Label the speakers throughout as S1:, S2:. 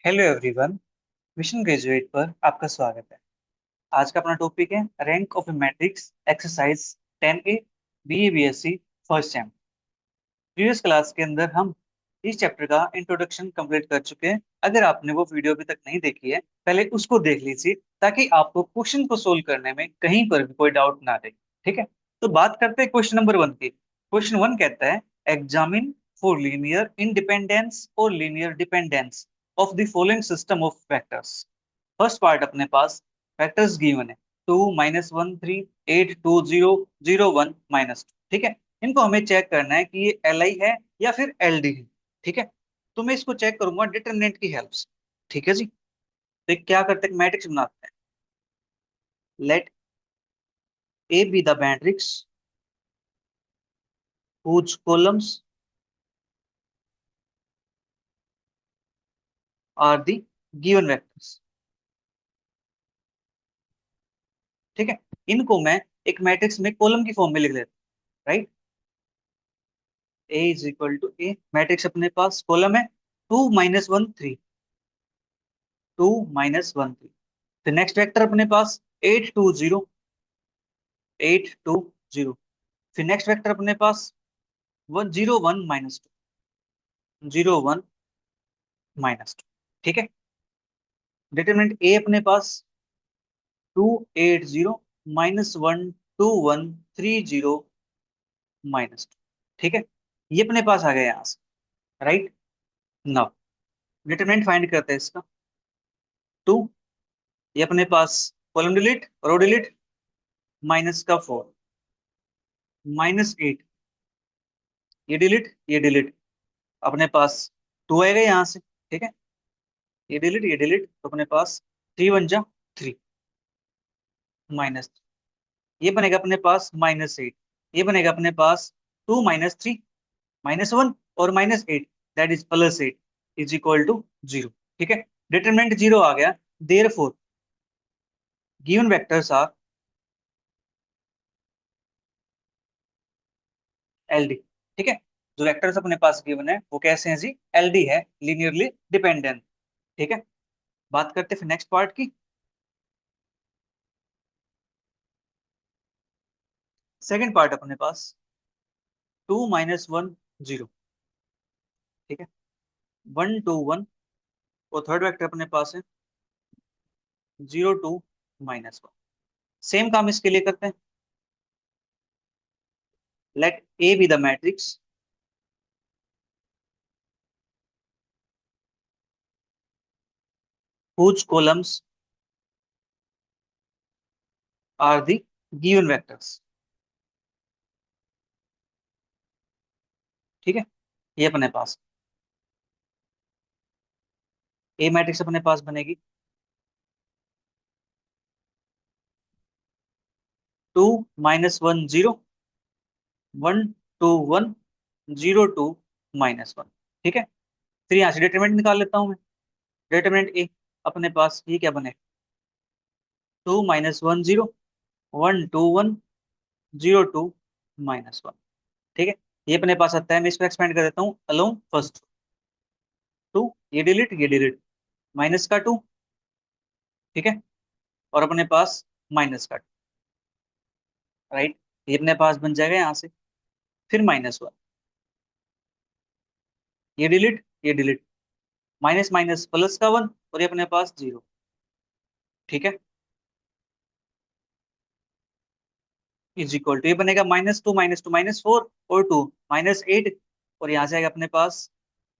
S1: Hello everyone. Mission graduate पर आपका स्वागत है। आज का अपना टॉपिक है rank of A matrix exercise 10A BA BSc first sem. Previous class के अंदर हम इस चैप्टर का इंट्रोडक्शन कंप्लीट कर चुके हैं। अगर आपने वो वीडियो अभी तक नहीं देखी है, पहले उसको देख लीजिए ताकि आपको क्वेश्चन को सोल्व करने में कहीं पर भी कोई डाउट ना रहे। ठीक है, तो बात करते हैं क्वेश्चन नंबर 1 की। क्वेश्चन 1 कहता है एग्जामिन फॉर लीनियर इंडिपेंडेंस और linear dependence of the following system of vectors. First part अपने पास वेक्टर्स गिवन है, 2 -1 3 8 2 0 0 1 -2। ठीक है, इनको हमें चेक करना है कि ये एल आई है या फिर एल डी है। ठीक है, तो मैं इसको चेक करूंगा डिटरमिनेंट की हेल्प से। ठीक है जी, तो क्या करते हैं, मैट्रिक्स बनाते हैं। Let A B the matrix whose columns are the given vectors। ठीक है, इनको मैं एक मैट्रिक्स में कॉलम की फॉर्म में लिख लेता हूँ। Right, A is equal to A, matrix अपने पास कॉलम है 2 -1 3, 2 -1 3। फिर नेक्स्ट वेक्टर अपने पास 8 2 0, 8 2 0। फिर नेक्स्ट वेक्टर अपने पास 1 0 1 -2, 0 1 -2। ठीक है, डिटरमिनेंट ए अपने पास 2 8 0 -1 2 1 3 0 -2। ठीक है, ये अपने पास आ गया यहाँ से। राइट, नाउ डिटरमिनेंट फाइंड करते हैं इसका। 2, ये अपने पास column delete row delete, minus का 4, -8, ये डिलीट अपने पास 2 आएगा यहाँ से। ठीक है, ये डिलीट तो अपने पास 3 1 जा 3, माइनस, ये बनेगा अपने पास -8, ये बनेगा अपने पास 2 -3 -1 और -8, that is +8 is equal to 0। ठीक है, डिटरमिनेंट 0 आ गया, therefore given vectors are LD. ठीक है, जो वेक्टर्स अपने पास गिवन है वो कैसे हैं जी, एलडी है, लीनियरली डिपेंडेंट। ठीक है, बात करते हैं फिर नेक्स्ट पार्ट की। सेकंड पार्ट अपने पास 2 -1 0। ठीक है, 1 2 1, और थर्ड वेक्टर अपने पास है 0 2 -1। सेम काम इसके लिए करते हैं। Let A B the matrix whose columns are the given vectors। ठीक है, ये अपने पास ए मैट्रिक्स अपने पास बनेगी 2 -1 0 1 2 1 0 2 -1। ठीक है, फिर यहाँ से डिटरमिनेंट निकाल लेता हूँ मैं। डिटरमिनेंट ए अपने पास ये क्या बने, 2 -1 0 1 2 1 0 2 -1। ठीक है, ये अपने पास आता है, मैं इसको एक्सपेंड कर देता हूँ अलोंग फर्स्ट। 2, ये डिलीट, -2। ठीक है, और अपने पास -2। राइट, ये अपने पास बन जाएगा यहाँ से। फिर -1, ये डिलीट, माइनस माइनस प्लस का 1, और ये अपने पास 0। ठीक है, इज इक्वल टू, ये बनेगा -2 -4 और 2 -8, और यहाँ से आएगा अपने पास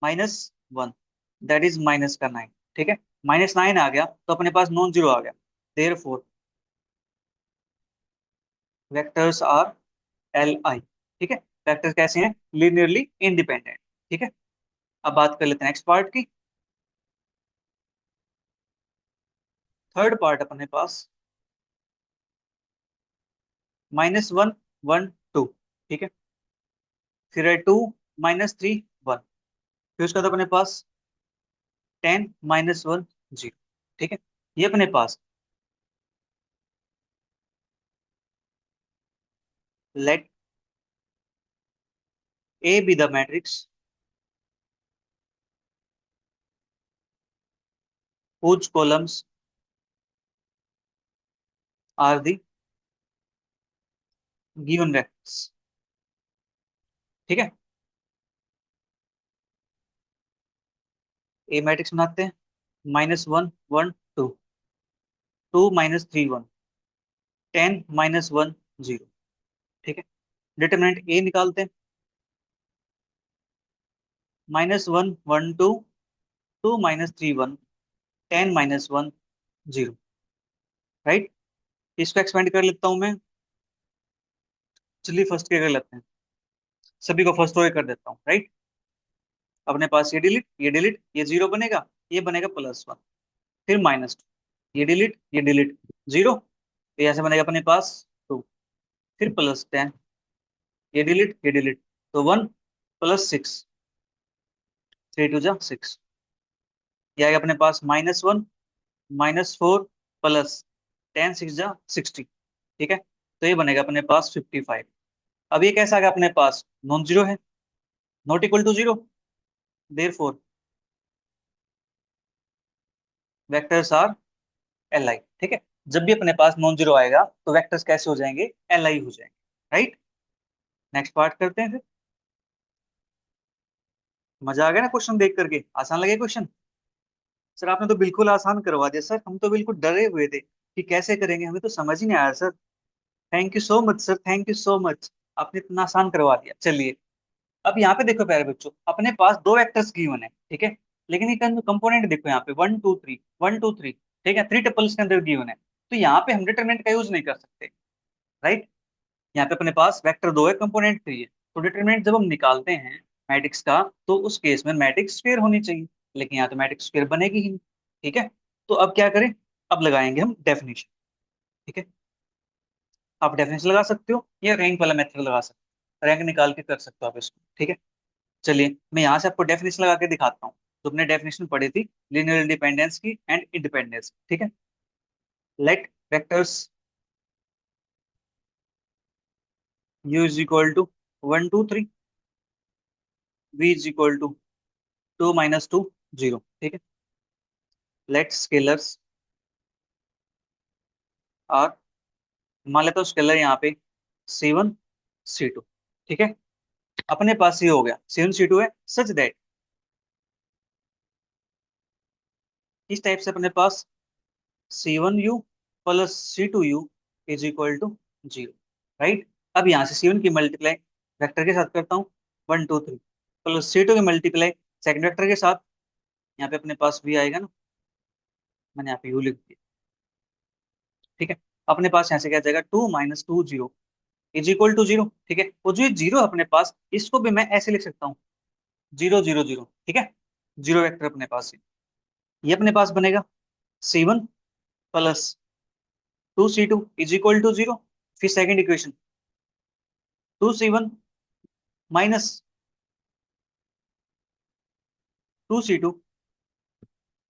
S1: -1, दैट इज -9। ठीक है, -9 आ गया तो अपने पास नॉन जीरो आ गया, therefore vectors are L I. ठीक है, वेक्टर्स कैसे हैं, लीनियरली इंडिपेंडेंट। ठीक है, अब बात कर लेते हैं नेक्स्ट पार्ट की। थर्ड पार्ट अपने पास -1 1 2। ठीक है, फिर है 2 -3 1, फिर उसका तो अपने पास 10 -1 0। ठीक है, ये अपने पास let A B the matrix whose columns are the given vectors। ठीक है, ए मैट्रिक्स बनाते हैं, -1 1 2, 2 - 3 1, 10 - 1 0। ठीक है, डिटरमिनेंट ए निकालते हैं, -1 1 2, 2 - 3 1, 10 - 1 0। राइट, इसको एक्सपेंड कर लेता हूं मैं। चलिए फर्स्ट के कर लेते हैं, सभी को फर्स्ट रो कर देता हूँ। राइट, अपने पास ये डिलीट, ये 0 बनेगा, ये बनेगा +1, फिर -2, ये डिलीट 0, तो यहाँ से बनेगा अपने पास 2, फिर +10, ये डिलीट, तो 1 +6, 3 2 6, ये आएगा अपने पास -1 -4 +10 6 60। ठीक है, तो ये बनेगा अपने पास 55। अब ये कैसा आ गया अपने पास, नॉन जीरो है, not equal to zero, therefore vectors are L I. ठीक है, जब भी अपने पास नॉन जीरो आएगा तो वेक्टर्स कैसे हो जाएंगे, एल आई हो जाएंगे। राइट, नेक्स्ट पार्ट करते हैं फिर। मजा आ गया ना क्वेश्चन देख करके, आसान लगे क्वेश्चन? सर आपने तो बिल्कुल आसान करवा दिया सर, हम तो बिल्कुल डरे हुए थे कि कैसे करेंगे, हमें तो समझ ही नहीं आया sir. Thank you so much sir, thank you so much, आपने इतना आसान करवा दिया। चलिए, अब यहाँ पे देखो प्यारे बच्चों, अपने पास दो वेक्टर्स गिवन है। ठीक है, लेकिन ये कंपोनेंट देखो यहाँ पे 1 2 3, 1 2 3। ठीक है, 3 टपल्स के अंदर गिवन है, तो यहाँ पे हम डिटरमिनेंट का यूज नहीं कर सकते। राइट, यहाँ पे अपने पास वेक्टर दो है, कंपोनेंट 3 है, तो डिटरमिनेंट जब हम निकालते हैं मैट्रिक्स का, तो उस केस में मैट्रिक्स स्क्वायर होनी चाहिए, लेकिन यहाँ तो मैट्रिक्स स्क्वायर बनेगी ही नहीं। ठीक है, तो अब क्या करें, अब लगाएंगे हम डेफिनेशन। ठीक है, आप डेफिनेशन लगा सकते हो या रैंक वाला मेथड लगा सकते हो, रैंक निकाल के कर सकते हो आप इसको। ठीक है, चलिए मैं यहाँ से आपको डेफिनेशन लगा के दिखाता हूँ, तो अपने डेफिनेशन पढ़ी थी लीनियर इंडिपेंडेंस की एंड इंडिपेंडेंस। ठीक है, let vectors u is equal to 1 2 3, v is equal to 2 - 2 0। ठीक है, लेट स्केलर्स आर, मान लेता हूँ स्केलर यहाँ पे C1 C2। ठीक है, अपने पास ये हो गया C1 C2 है, सच दैट इस टाइप से अपने पास C1u plus C2u is equal to 0। Right, अब यहाँ से C1 की मल्टीप्लाई वेक्टर के साथ करता हूँ, 1 2 3, प्लस C2 की मल्टीप्लाई सेकंड वेक्टर के साथ, यहाँ पे अपने पास v आएगा ना, मैंने यहाँ पे u लिख दिया। ठीक है, अपने पास यहाँ से क्या जाएगा, 2 - 2 0 इज इक्वल टू 0। ठीक है, वो जो ये 0 अपने पास, इसको भी मैं ऐसे लिख सकता हूँ, 0 0 0। ठीक है, जीरो वेक्टर अपने पास है, ये अपने पास बनेगा C1 plus 2 C2 is equal to 0। फिर second equation 2 C1 minus 2 C2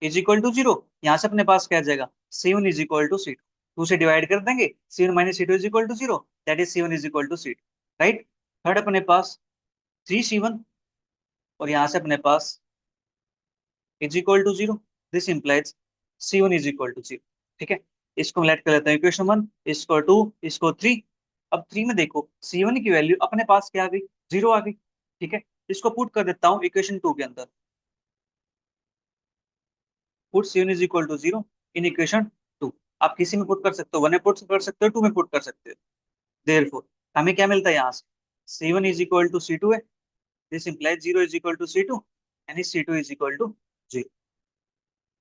S1: is equal to 0। यहाँ से अपने पास क्या आ जाएगा, C1 is equal to C2, 2 से डिवाइड कर देंगे, C1 - C2 is equal to 0, that is C1 is equal to C2। Right, third अपने पास 3 C1, और यहाँ से अपने पास is equal to 0, this implies C1 is equal to 0। ठीक है, इसको लेट कर लेते हैं इक्वेशन 1, इसको 2, इसको 3। अब 3 में देखो C1 की वैल्यू अपने पास क्या आ गई, 0 आ गई। ठीक है, इसको पुट कर देता हूँ इक्वेशन 2 के अंदर, put C1 is equal to 0 in equation 2। आप किसी में पुट कर सकते हो, 1 में पुट कर सकते हो, 2 में पुट कर सकते हो। देयरफॉर हमें क्या मिलता है यहाँ से, C1 is equal to C2 है, this implies 0 is equal to C2 यानी C2 is equal to 0।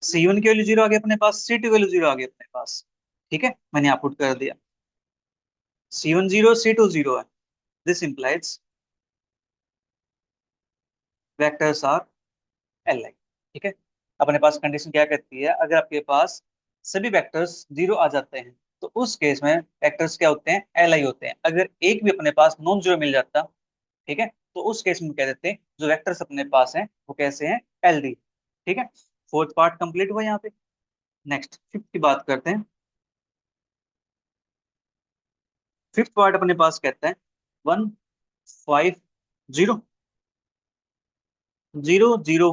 S1: C1 की वैल्यू 0 आ गई अपने पास, C2 की वैल्यू 0 आ गई अपने पास। ठीक है, मैंने यहाँ पुट कर दिया, C1 0 C2 0 है, this implies vectors are L I. ठीक है, अपने पास कंडीशन क्या कहती है, अगर आपके पास सभी वेक्टर्स 0 आ जाते हैं तो उस केस में वेक्टर्स क्या होते हैं, एल आई होते हैं। अगर एक भी अपने पास नॉन जीरो मिल जाता, ठीक है, तो उस केस में कह देते हैं जो वेक्टर्स अपने पास हैं वो कैसे हैं, एल डी। ठीक है, फोर्थ पार्ट कंप्लीट हुआ यहाँ पे। नेक्स्ट फिफ्थ की बात करते हैं। फिफ्थ पार्ट अपने पास कहता है 1 5 0 0 0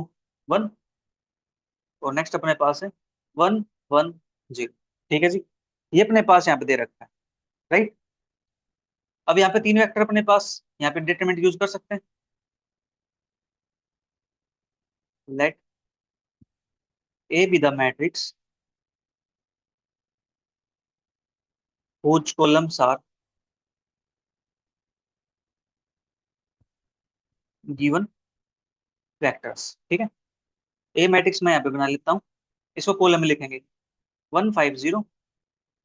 S1: 1, और नेक्स्ट अपने पास है वन वन जीरो। ठीक है जी, ये अपने पास यहाँ पे दे रखा है, राइट। अब यहाँ पे तीन वेक्टर अपने पास, यहाँ पे डिटरमिनेंट यूज कर सकते हैं। Let A B the matrix whose columns are given vectors। ठीक है, ए मैट्रिक्स मैं यहाँ पे बना लेता हूँ, इसको कॉलम में लिखेंगे 1 5 0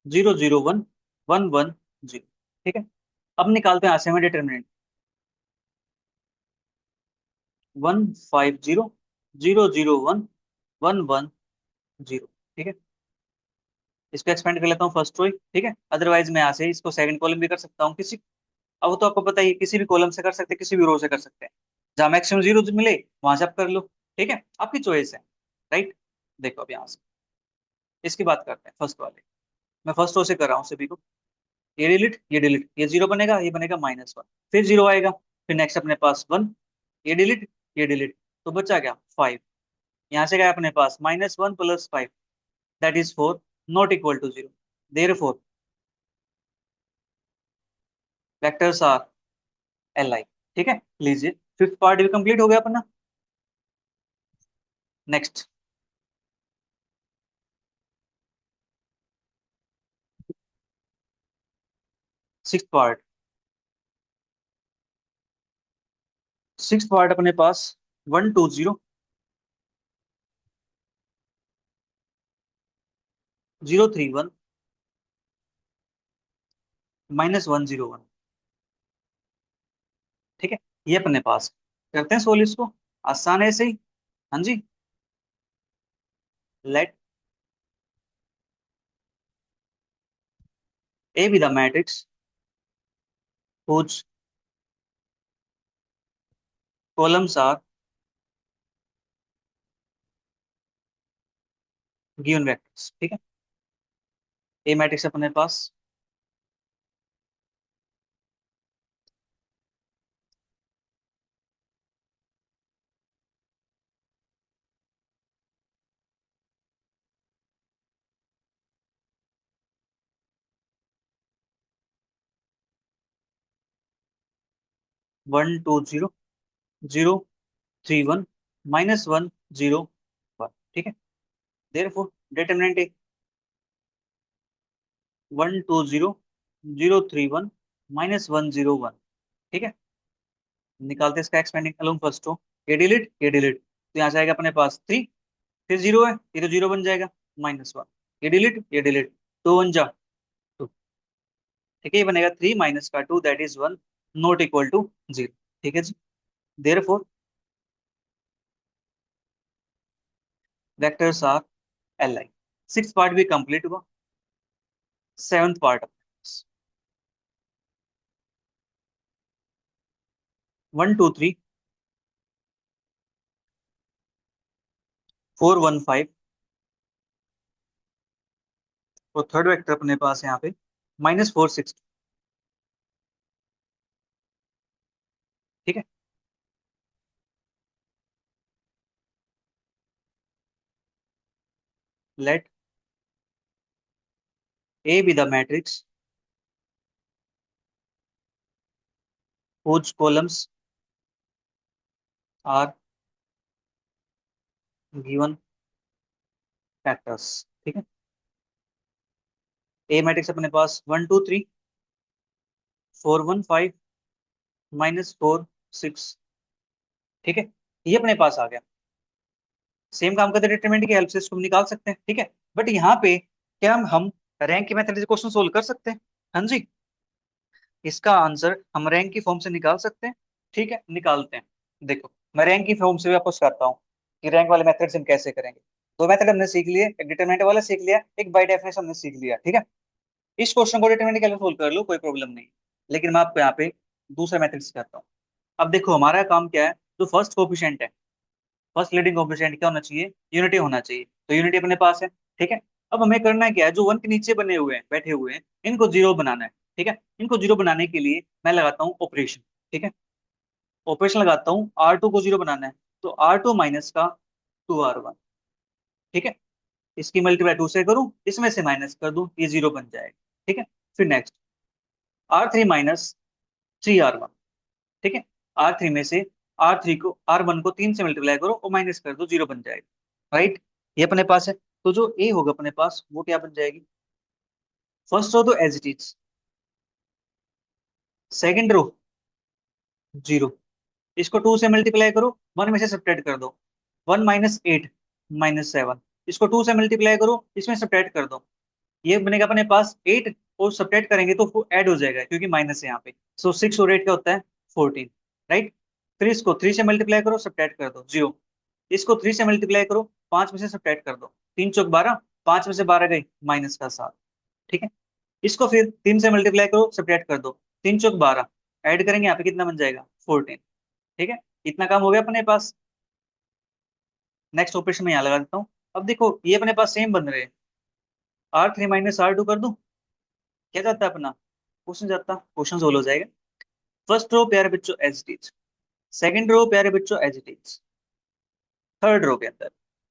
S1: 0 0 1 1 1 0। ठीक है, अब निकालते हैं यहाँ से हमें डिटरमिनेंट 1 5 0 0 0 1 1 1 0। ठीक है, इसको एक्सपेंड कर लेता हूँ फर्स्ट रो। ठीक है, अदरवाइज मैं यहाँ से इसको सेकंड कॉलम भी कर सकता हूँ किसी। अब वो तो आपको पता ही है, किसी भी कॉलम से कर सकते हैं, किसी भी रो से कर सकते हैं, जहां मैक्सिमम जीरो मिले वहां से आप कर लो। ठीक है, आपकी चॉइस है, राइट। देखो अब यहाँ से इसकी बात करते हैं फर्स्ट वाले। मैं फर्स्ट रो से कर रहा हूँ सभी को। ये डिलीट, ये डिलीट, ये जीरो बनेगा, ये बनेगा -1, फिर जीरो आएगा, फिर नेक्स्ट अपने पास 1, ये डिलीट, ये डिलीट, तो बचा क्या 5। यहाँ से गया अपने पास -1 + 5 that is 4, not equal to 0। Therefore vectors are Li। ठीक है, लीजिए फिफ्थ पार्ट भी कंप्लीट हो गया अपना। Next sixth part. Sixth part अपने पास 1 2 0 0 3 1 -1 0 1। ठीक है, ये अपने पास करते हैं सोल्व इसको, आसान है ऐसे ही। हाँ जी, let A B the matrix whose columns are given vectors। ठीक है, ए मैट्रिक्स अपने पास 1 2 0 0 3 1 -1 0 1। ठीक है, देयरफॉर डिटरमिनेंट ए 1 2 0 0 3 1 -1 0 1। ठीक है, निकालते हैं इसका एक्सपेंडिंग अलोंग फर्स्ट रो। ये डिलीट, तो यहाँ से आएगा अपने पास 3, फिर जीरो है, ये तो जीरो बन जाएगा -1, ये डिलीट, 2 1 जा 2। ठीक है, ये बनेगा 3 - 2 that is 1, not equal to 0। ठीक है जी, therefore vectors are Li। Six part भी कंप्लीट हुआ। सेवंथ पार्ट 1 2 3 4 1 5, और थर्ड वेक्टर अपने पास यहाँ पे -4 6। ठीक है, let A B the matrix whose columns are given factors। ठीक है, ए मैट्रिक्स अपने पास 1 2 3 4 1 5 -4 6। ठीक है, ये अपने पास आ गया। सेम काम करते डिटरमिनेंट की हेल्प से इसको हम निकाल सकते हैं। ठीक है, बट यहाँ पे क्या हम रैंक के मेथड से क्वेश्चन सोल्व कर सकते हैं? हाँ जी, इसका आंसर हम रैंक की फॉर्म से निकाल सकते हैं। ठीक है, निकालते हैं। देखो, मैं रैंक की फॉर्म से भी आपको सिखाता हूँ कि रैंक वाले मेथड से हम कैसे करेंगे। दो मेथड हमने सीख लिए, एक डिटरमिनेंट वाला सीख लिया, एक बाय डेफिनेशन हमने सीख लिया। ठीक है, इस क्वेश्चन को डिटरमिनेंट के लिए सोल्व कर लो, कोई प्रॉब्लम नहीं, लेकिन मैं आपको यहाँ पे दूसरा मेथड सिखाता हूँ। अब देखो हमारा काम क्या है, जो फर्स्ट कोफिशिएंट है, फर्स्ट लीडिंग कोफिशिएंट क्या होना चाहिए, यूनिटी होना चाहिए, तो यूनिटी अपने पास है। ठीक है, अब हमें करना है क्या है, जो वन के नीचे बने हुए हैं, बैठे हुए हैं, इनको जीरो बनाना है। ठीक है, इनको जीरो बनाने के लिए मैं लगाता हूँ ऑपरेशन। ठीक है, ऑपरेशन लगाता हूँ, R2 को जीरो बनाना है, तो R2 - का 2R1। ठीक है, इसकी मल्टीप्लाई 2 से करूं, इसमें से माइनस कर दूं, ये 0 बन जाएगा। ठीक है। फिर नेक्स्ट R3 - 3R1। ठीक है। R3 में से R1 को 3 से मल्टीप्लाई करो और माइनस कर दो, 0 बन जाएगा। राइट। ये अपने पास है। तो जो ए होगा अपने पास वो क्या बन जाएगी? फर्स्ट रो तो as it is, second row 0, इसको 2 से मल्टीप्लाई करो, 1 में से सब्ट्रैक्ट कर दो, 1 - 8 - 7, इसको 2 से मल्टीप्लाई करो, इसमें सब्ट्रैक्ट कर दो, ये बनेगा अपने पास 8, और सब्ट्रैक्ट करेंगे तो वो ऐड हो जाएगा क्योंकि माइनस है यहाँ पे। सो 6 और 8 क्या होता है? 14। राइट। फिर इसको 3 से मल्टीप्लाई करो, सब्ट्रैक्ट कर दो, 0, इसको 3 से मल्टीप्लाई करो, 5 में से सब्ट्रैक्ट कर दो, 3 चौक 12, 5 में से 12 गई, -7। ठीक है। इसको फिर 3 से मल्टीप्लाई करो, सब्ट्रैक्ट कर दो, 3 चौक 12, ऐड करेंगे यहाँ पे कितना बन जाएगा? 14। ठीक है। इतना काम हो गया अपने पास। नेक्स्ट ऑपरेशन में यहाँ लगा देता हूँ। अब देखो ये अपने पास सेम बन रहे हैं। R3 - R2 कर दूं, क्या जाता है अपना? क्वेश्चन जाता, क्वेश्चन सोल्व हो जाएगा। फर्स्ट रो प्यारे बच्चों as it is, second row प्यारे बच्चों as it is, third row के अंदर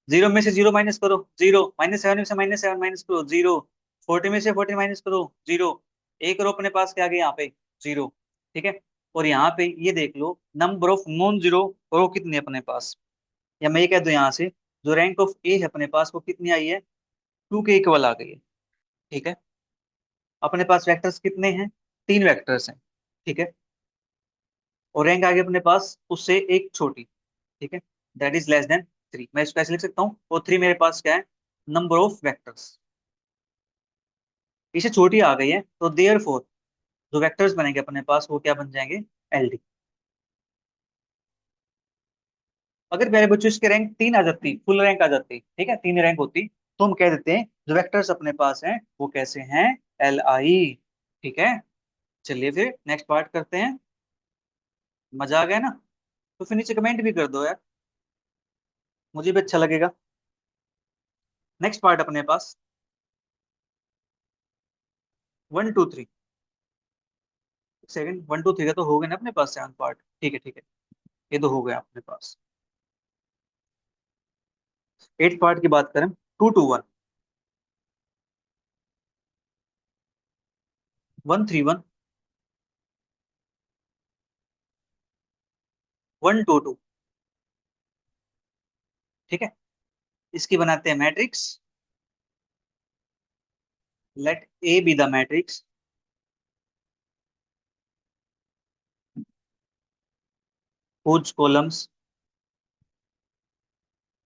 S1: 0 में से 0 माइनस करो, 0, -7 में से -7 माइनस करो, 0, 40 में से 40 माइनस करो, 0, एक रो अपने पास क्या आ गया यहाँ पे? 0। ठीक है। और यहाँ पे ये देख लो नंबर ऑफ नॉन जीरो रो कितने अपने पास, या मैं ये कह दूं यहाँ से, जो रैंक ऑफ ए है अपने पास वो कितनी आई है? 2 के इक्वल आ गई है। ठीक है। अपने पास वेक्टर्स कितने हैं? 3 वेक्टर्स हैं। ठीक है। और रैंक आ गई अपने पास उससे एक छोटी। ठीक है। दैट इज लेस देन 3, मैं इसको ऐसे लिख सकता हूँ, और 3 मेरे पास क्या है? Number of vectors. इसे छोटी आ गई है तो देयर फोर जो वेक्टर्स बनेंगे अपने पास वो क्या बन जाएंगे? एलडी। अगर मेरे बच्चों इसके रैंक 3 आ जाती, फुल रैंक आ जाती, ठीक है, 3 रैंक होती, तो हम कह देते हैं जो वेक्टर्स अपने पास हैं वो कैसे हैं? L I. ठीक है। चलिए फिर नेक्स्ट पार्ट करते हैं। मजा आ गया ना? तो फिर नीचे कमेंट भी कर दो यार, मुझे भी अच्छा लगेगा। नेक्स्ट पार्ट अपने पास 1 2 3। सेकंड 1 2 3 का तो हो गया ना अपने पास 7 पार्ट। ठीक है, ठीक है, ये तो हो गया अपने पास। 8 पार्ट की बात करें, 2 2 1, 1 3 1, 1 2 2। ठीक है। इसकी बनाते हैं matrix. Let A B the matrix whose columns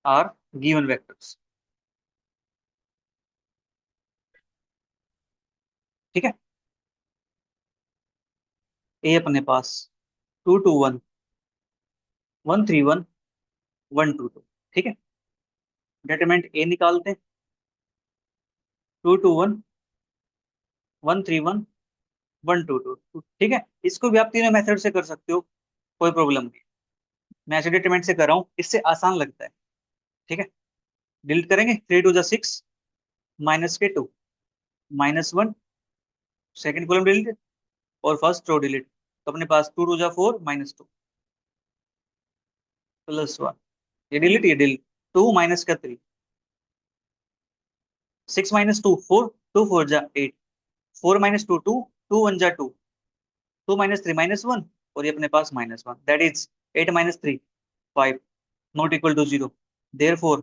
S1: are given vectors। ठीक है। ए अपने पास 2 2 1, 1 3 1, 1 2 2। ठीक है। डिटरमिनेंट ए निकालते हैं, 2 2 1, 1 3 1, 1 2 2। ठीक है। इसको भी आप तीनों मेथड से कर सकते हो, कोई प्रॉब्लम नहीं। मैं ऐसे डिटरमिनेंट से कर रहा हूँ, इससे आसान लगता है। ठीक है। डिलीट करेंगे, 3 2 6, -2, -1, सेकंड कॉलम डिलीट, और फर्स्ट रो डिलीट। तो अपने पास 2 2 4, -2, +1, ये डिलीट, ये डिलीट, 2 माइनस का 3, 6 - 2 4, 2 4 जा 8, 4 - 2 2, 2 1 जा 2, 2 - 3 - 1, और ये अपने पास -1, that is 8 - 3 5, not equal to 0। Therefore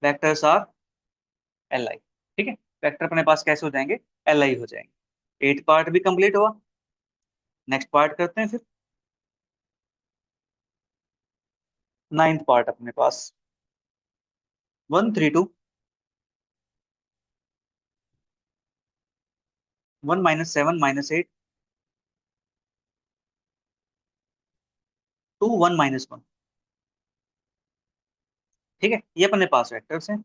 S1: vectors are L I. ठीक है। वेक्टर अपने पास कैसे हो जाएंगे? एल आई हो जाएंगे। 8 पार्ट भी कंप्लीट हुआ। नेक्स्ट पार्ट करते हैं फिर, 9th पार्ट अपने पास 1 3 2, 1 - 7 - 8, 2 1 - 1। ठीक है। ये अपने पास वेक्टर्स हैं।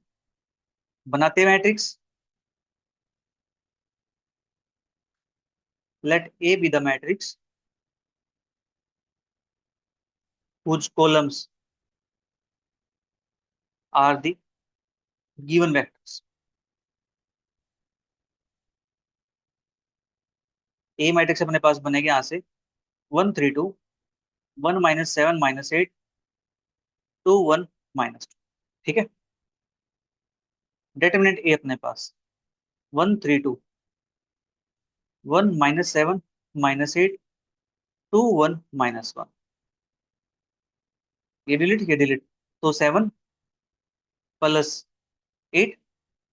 S1: बनाते हैं matrix. Let A B the matrix whose columns are the given vectors। A matrix अपने पास बनेगा यहाँ से 1 3 2, 1 - 7 - 8, 2 1 - 2। ठीक है। डिटरमिनेंट ए अपने पास 1 3 2, 1 - 7 -8, 2 1 - 1, ये डिलीट, तो 7 + 8,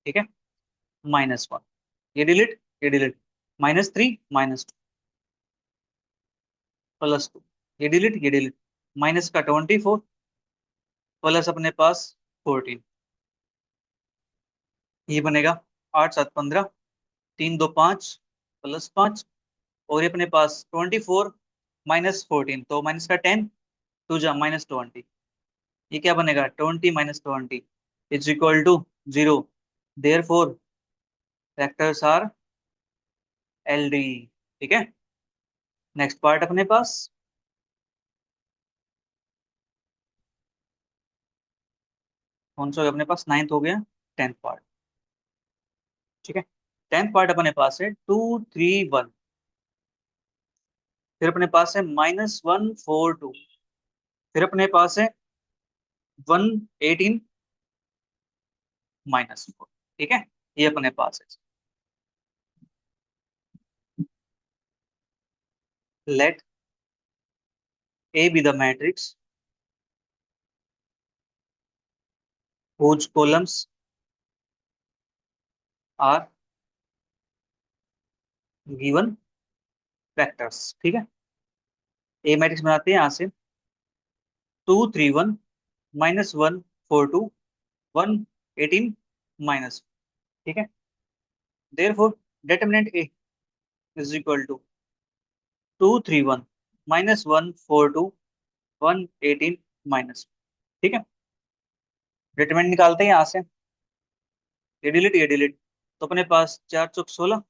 S1: ठीक है, -1, ये डिलीट, -3 -2 +2, ये डिलीट, माइनस का 24 प्लस अपने पास 14, ये बनेगा 8 7 15, 3 2 5 +5, और ये अपने पास 24 -14, तो माइनस का 10, 2 - 20, ये क्या बनेगा 20 - 20 is equal to 0, therefore factors are L D. ठीक है। नेक्स्ट पार्ट अपने पास, कौन सा हो गया अपने पास, नाइन्थ हो गया, 10th पार्ट। ठीक है। 10th पार्ट अपने पास है 2 3 1, फिर अपने पास है -1 4 2, फिर अपने पास है 1 18 - 4। ठीक है, ये अपने पास है। Let A B the matrix whose columns are given vectors। ठीक है, ए मैट्रिक्स बनाते हैं यहाँ से, 2 3 1 -1 4 2 1 18 माइनस। ठीक है, therefore determinant A is equal to 2 3 1 -1 4 2 1 18 minus. ठीक है, डिटरमिनेंट निकालते हैं यहाँ से, ये डिलीट, तो अपने पास 4 × 4 = 16,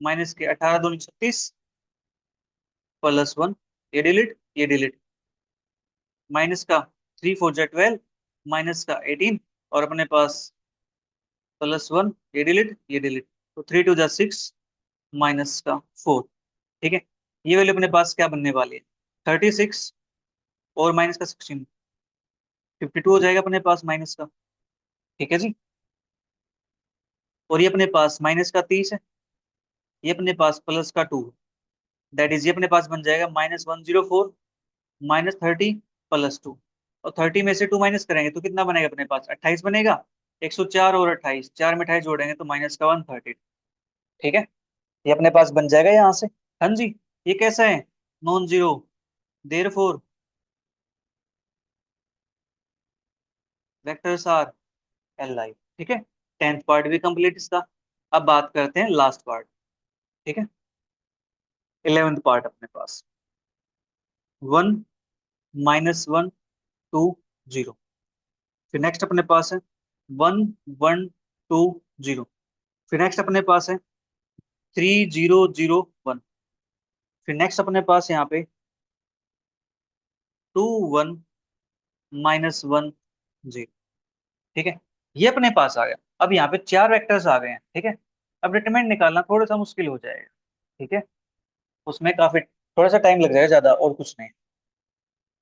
S1: माइनस के 18 दूनी 36 +1, ये डिलीट, माइनस का 3 4 × 12, माइनस का 18, और अपने पास +1, ये डिलीट, तो 3 2 = 6, माइनस का 4। ठीक है, ये वैल्यू अपने पास क्या बनने वाली है, 36 और माइनस का 16, 52 हो जाएगा अपने पास माइनस का। ठीक है जी, और ये अपने पास माइनस का 30 है, ये अपने पास प्लस का 2, दैट इज ये अपने पास बन जाएगा -104 -30 +2, और 30 में से 2 माइनस करेंगे तो कितना बनेगा अपने पास, 28 बनेगा। 104 और 28, 4 में 28 जोड़ेंगे तो माइनस का 130। ठीक है, ये अपने पास बन जाएगा यहाँ से। हाँ जी, ये कैसा है, non zero, therefore vectors are L I. ठीक है, 10th पार्ट भी कंप्लीट इसका। अब बात करते हैं लास्ट पार्ट। ठीक है, 11th पार्ट अपने पास, 1 - 1 2 0, फिर नेक्स्ट अपने पास है 1 1 2 0, फिर नेक्स्ट अपने पास है 3 0 0 1, फिर नेक्स्ट अपने पास यहाँ पे 2 1 - 1 0। ठीक है, ये अपने पास आ गया। अब यहाँ पे 4 वेक्टर्स आ गए हैं। ठीक है, अब डिटरमिनेंट निकालना थोड़ा सा मुश्किल हो जाएगा। ठीक है, उसमें काफी थोड़ा सा टाइम लग जाएगा ज्यादा, और कुछ नहीं।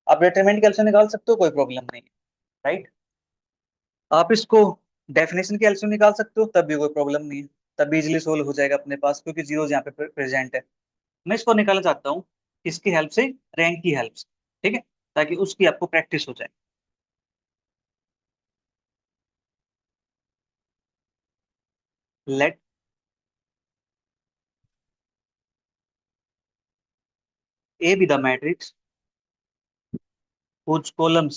S1: आप डिटरमिनेंट कैलकुलेशन निकाल सकते हो, कोई प्रॉब्लम नहीं है, राइट। आप इसको डेफिनेशन के एलसीएम निकाल सकते हो, तब भी कोई प्रॉब्लम नहीं है, तब भी इजिली सोल्व हो जाएगा अपने पास, क्योंकि जीरो यहाँ पे प्रेजेंट है। मैं इसको निकालना चाहता हूँ किसकी हेल्प से, रैंक की हेल्प से। ठीक है, ताकि उसकी आपको प्रैक्टिस हो जाए। Let A B the matrix whose columns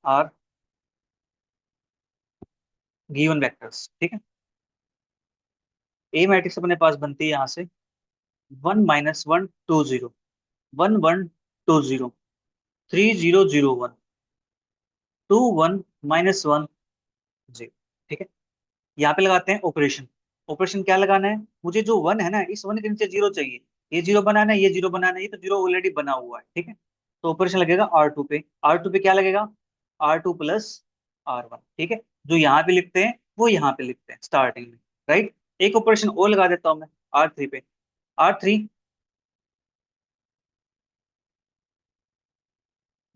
S1: are given vectors। ठीक है, ए मैट्रिक्स अपने पास बनती है यहाँ से 1 - 1 2 0, 1 1 2 0, 3 0 0 1, 2 1 - 1 0। ठीक है, यहाँ पे लगाते हैं ऑपरेशन। ऑपरेशन क्या लगाना है, मुझे जो 1 है ना, इस 1 के नीचे 0 चाहिए। ये 0 बनाना है, ये 0 बनाना है, ये तो 0 ऑलरेडी बना हुआ है। ठीक है, तो ऑपरेशन लगेगा R2 पे। R2 पे क्या लगेगा, R2 + R1। ठीक है, जो यहाँ पे लिखते हैं वो यहाँ पे लिखते हैं स्टार्टिंग में, राइट। एक ऑपरेशन और लगा देता हूँ मैं R3 पे, R3 -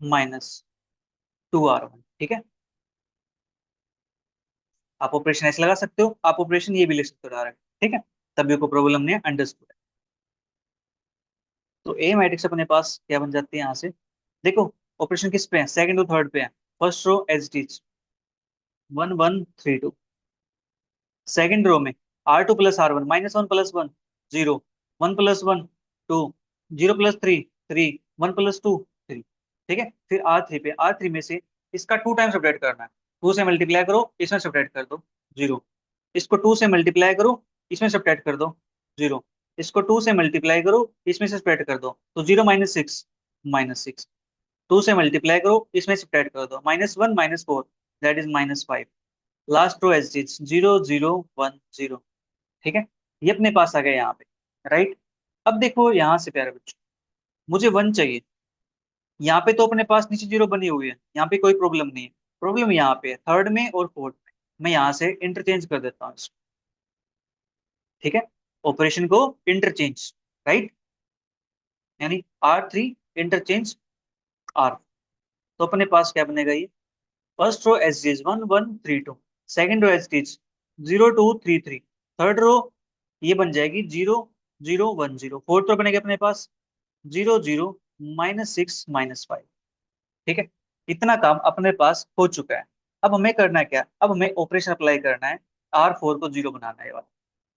S1: 2R1। ठीक है, आप ऑपरेशन ऐसे लगा सकते हो, आप ऑपरेशन ये भी लिख सकते हो डायरेक्ट। ठीक है, तभी को प्रॉब्लम ने अंडरस्टूड है। तो ए मैट्रिक्स अपने पास क्या बन जाती है यहाँ से, देखो ऑपरेशन किस पे है, सेकंड और थर्ड पे है। First row as it is 1132। Second row में R2 + R1 -1 + 1 0, 1 + 1 2, 0 + 3 3, 1 + 2 3। ठीक है, फिर R3 पे, R3 में से इसका 2 टाइम सब्ट्रैक्ट करना है। 2 से मल्टीप्लाई करो, इसमें सब्ट्रैक्ट कर दो 0। इसको 2 से मल्टीप्लाई करो, इसमें सब्ट्रैक्ट कर दो 0। इसको 2 से मल्टीप्लाई करो, इसमें से सब्ट्रैक्ट कर दो तो 0 -6 -6। 2 से मल्टीप्लाई करो, इसमें सब्ट्रैक्ट कर दो -1 -4, that is -5। Last row as is 0 0 1 0। ठीक है, ये अपने पास आ गया यहाँ पे, राइट। अब देखो यहाँ से प्यारे बच्चों, मुझे 1 चाहिए। यहाँ पे तो अपने पास नीचे 0 बनी हुई है, यहाँ पे कोई प्रॉब्लम नहीं है। प्रॉब्लम यहाँ पे है थर्ड में और फोर्थ में। मैं यहाँ से इंटरचेंज कर देता हूँ इसको। ठीक है, ऑपरेशन को इंटरचेंज, राइट, यानी R3 इंटरचेंज R। तो अपने पास क्या बनेगा ये, first row as is 1132, second row as is 0233, third row ये बन जाएगी 0010, फोर्थ रो बनेगा अपने पास 00 -6 -5। ठीक है, इतना काम अपने पास हो चुका है। अब हमें करना है क्या, अब हमें ऑपरेशन अप्लाई करना है, R4 को 0 बनाना है ये वाला,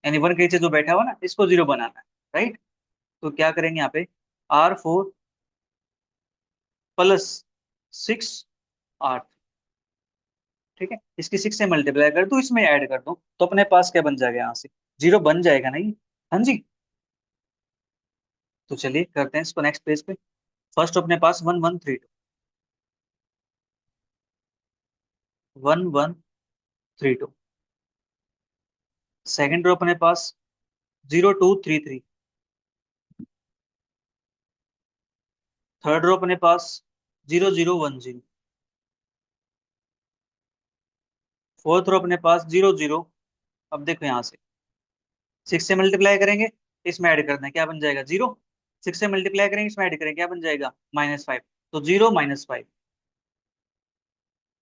S1: यानी 1 के नीचे जो बैठा हुआ ना इसको 0 बनाना है, राइट। तो क्या करेंगे यहाँ पे, R4 +6 R। ठीक है, इसकी 6 से मल्टीप्लाई कर दो, इसमें ऐड कर दो, तो अपने पास क्या बन जाएगा यहाँ से, 0 बन जाएगा ना ये। हाँ जी, तो चलिए करते हैं इसको नेक्स्ट पेज पे। फर्स्ट अपने पास 1132, सेकंड रो अपने पास 0233, थर्ड रो अपने पास 0010, फोर्थ रो अपने पास 00। अब देखो यहाँ से 6 से मल्टीप्लाई करेंगे, इसमें ऐड करना है, क्या बन जाएगा 0। 6 से मल्टीप्लाई करेंगे, इसमें ऐड करेंगे, क्या बन जाएगा -5, तो 0 -5।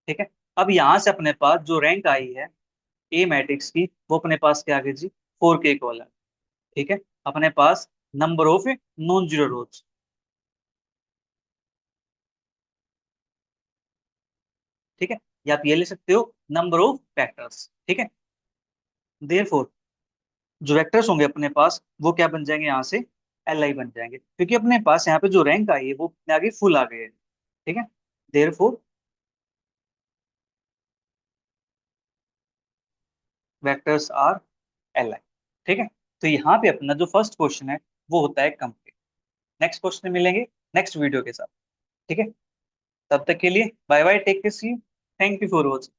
S1: ठीक है, अब यहाँ से अपने पास जो रैंक आई है ए मैट्रिक्स की, वो अपने पास क्या आ गई जी, 4 के इक्वल है। ठीक है, अपने पास number of non zero rows. ठीक है, या आप ये ले सकते हो नंबर ऑफ फैक्टर्स। ठीक है, देयरफॉर जो वेक्टर्स होंगे अपने पास वो क्या बन जाएंगे यहाँ से, LI बन जाएंगे, क्योंकि अपने पास यहाँ पे जो रैंक आई है वो कितने आगे, फुल आ गए है। ठीक है, देयरफॉर वेक्टर्स आर LI। ठीक है, तो यहाँ पे अपना जो फर्स्ट क्वेश्चन है वो होता है कंप्लीट। नेक्स्ट क्वेश्चन मिलेंगे नेक्स्ट वीडियो के साथ। ठीक है, तब तक के लिए bye bye, take care, see you, thank you for watching.